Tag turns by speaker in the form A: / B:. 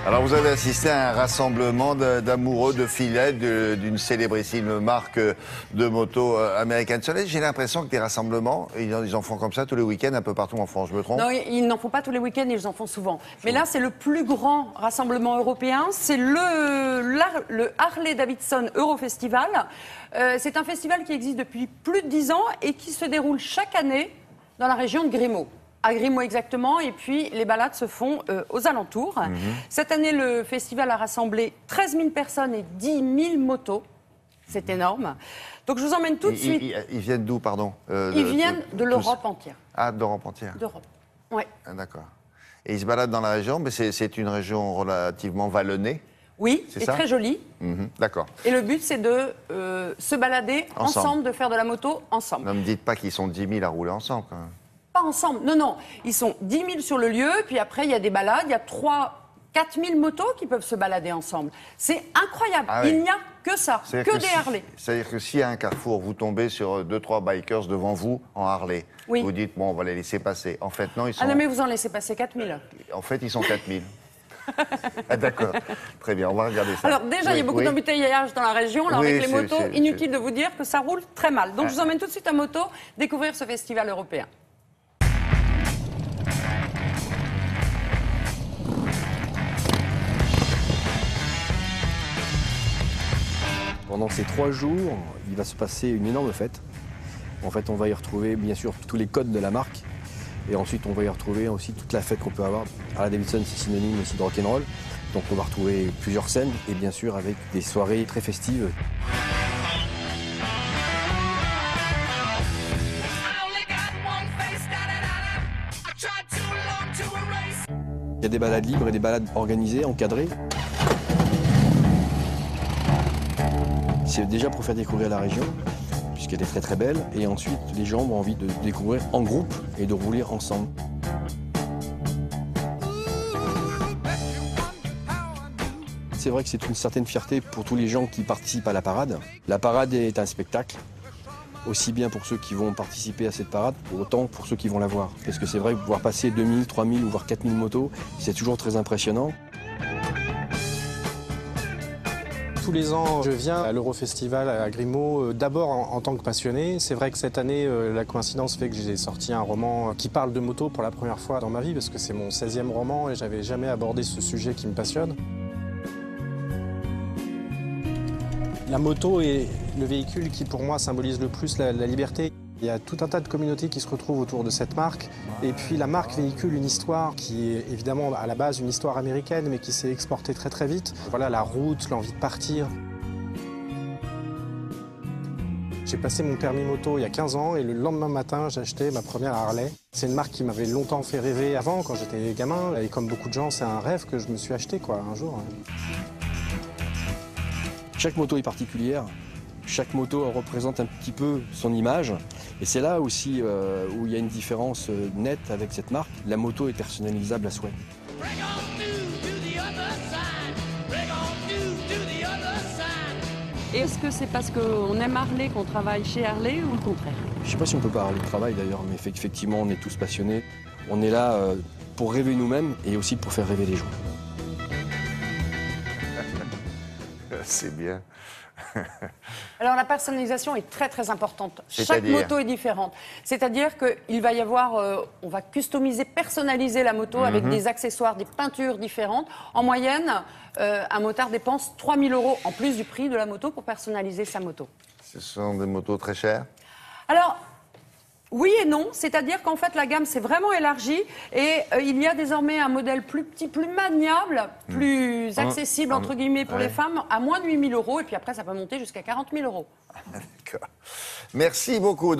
A: Alors vous avez assisté à un rassemblement d'amoureux de filets d'une célébrissime marque de moto américaine. J'ai l'impression que des rassemblements, ils en font comme ça tous les week-ends un peu partout en France, je me trompe?
B: Non, ils n'en font pas tous les week-ends, ils en font souvent. Mais là, c'est le plus grand rassemblement européen, c'est le Harley-Davidson Eurofestival. C'est un festival qui existe depuis plus de 10 ans et qui se déroule chaque année dans la région de Grimaud. À Grimaud exactement, et puis les balades se font aux alentours. Cette année, le festival a rassemblé 13 000 personnes et 10 000 motos. C'est énorme. Donc je vous emmène tout de suite.
A: Ils viennent d'où, pardon?
B: Ils viennent de l'Europe entière.
A: Ah, de l'Europe entière.
B: D'Europe, oui.
A: Ah, d'accord. Et ils se baladent dans la région, mais c'est une région relativement vallonnée.
B: Oui, et très jolie.
A: D'accord.
B: Et le but, c'est de se balader ensemble, de faire de la moto ensemble.
A: Ne me dites pas qu'ils sont 10 000 à rouler ensemble, quand même.
B: Pas ensemble, non, non. Ils sont 10 000 sur le lieu, puis après, il y a des balades. Il y a 4 000 motos qui peuvent se balader ensemble. C'est incroyable.
A: Ah oui.
B: Il n'y a que ça, que des Harley.
A: C'est-à-dire que s'il y a un carrefour, vous tombez sur 2-3 bikers devant vous en Harley.
B: Oui.
A: Vous dites, bon, on va les laisser passer. En fait, non, ils sont...
B: Ah non, mais vous en laissez passer 4 000.
A: En fait, ils sont 4 000. Ah, d'accord. Très bien, on va regarder ça.
B: Alors déjà, il y a beaucoup d'embouteillages dans la région. Alors avec les motos, inutile de vous dire que ça roule très mal. Donc je vous emmène tout de suite à moto découvrir ce festival européen.
C: Pendant ces 3 jours, il va se passer une énorme fête. En fait, on va y retrouver bien sûr tous les codes de la marque. Et ensuite, on va y retrouver aussi toute la fête qu'on peut avoir. Harley-Davidson, c'est synonyme aussi de rock'n'roll. Donc on va retrouver plusieurs scènes et bien sûr avec des soirées très festives. Il y a des balades libres et des balades organisées, encadrées. C'est déjà pour faire découvrir la région, puisqu'elle est très très belle. Et ensuite, les gens ont envie de découvrir en groupe et de rouler ensemble. C'est vrai que c'est une certaine fierté pour tous les gens qui participent à la parade. La parade est un spectacle, aussi bien pour ceux qui vont participer à cette parade, autant pour ceux qui vont la voir. Parce que c'est vrai que pouvoir passer 2000, 3000 ou voire 4000 motos, c'est toujours très impressionnant.
D: Tous les ans, je viens à l'Eurofestival à Grimaud, d'abord en tant que passionné. C'est vrai que cette année, la coïncidence fait que j'ai sorti un roman qui parle de moto pour la première fois dans ma vie, parce que c'est mon 16e roman et j'avais jamais abordé ce sujet qui me passionne. La moto est le véhicule qui, pour moi, symbolise le plus la liberté. Il y a tout un tas de communautés qui se retrouvent autour de cette marque. Et puis la marque véhicule une histoire qui est évidemment à la base une histoire américaine, mais qui s'est exportée très très vite. Voilà, la route, l'envie de partir. J'ai passé mon permis moto il y a 15 ans et le lendemain matin, j'ai acheté ma première Harley. C'est une marque qui m'avait longtemps fait rêver avant, quand j'étais gamin. Et comme beaucoup de gens, c'est un rêve que je me suis acheté un jour.
C: Chaque moto est particulière. Chaque moto représente un petit peu son image. Et c'est là aussi où il y a une différence nette avec cette marque. La moto est personnalisable à souhait.
B: Est-ce que c'est parce qu'on aime Harley qu'on travaille chez Harley ou le contraire?
C: Je ne sais pas si on peut parler de travail d'ailleurs, mais effectivement, on est tous passionnés. On est là pour rêver nous-mêmes et aussi pour faire rêver les gens.
A: C'est bien.
B: Alors la personnalisation est très très importante. Chaque moto est différente. C'est-à-dire qu'il va y avoir, on va customiser, personnaliser la moto avec des accessoires, des peintures différentes. En moyenne, un motard dépense 3 000 € en plus du prix de la moto pour personnaliser sa moto.
A: Ce sont des motos très chères?
B: Alors, oui et non, c'est-à-dire qu'en fait la gamme s'est vraiment élargie et il y a désormais un modèle plus petit, plus maniable, plus accessible entre guillemets pour les femmes à moins de 8 000 € et puis après ça peut monter jusqu'à 40 000 €.
A: D'accord. Merci beaucoup.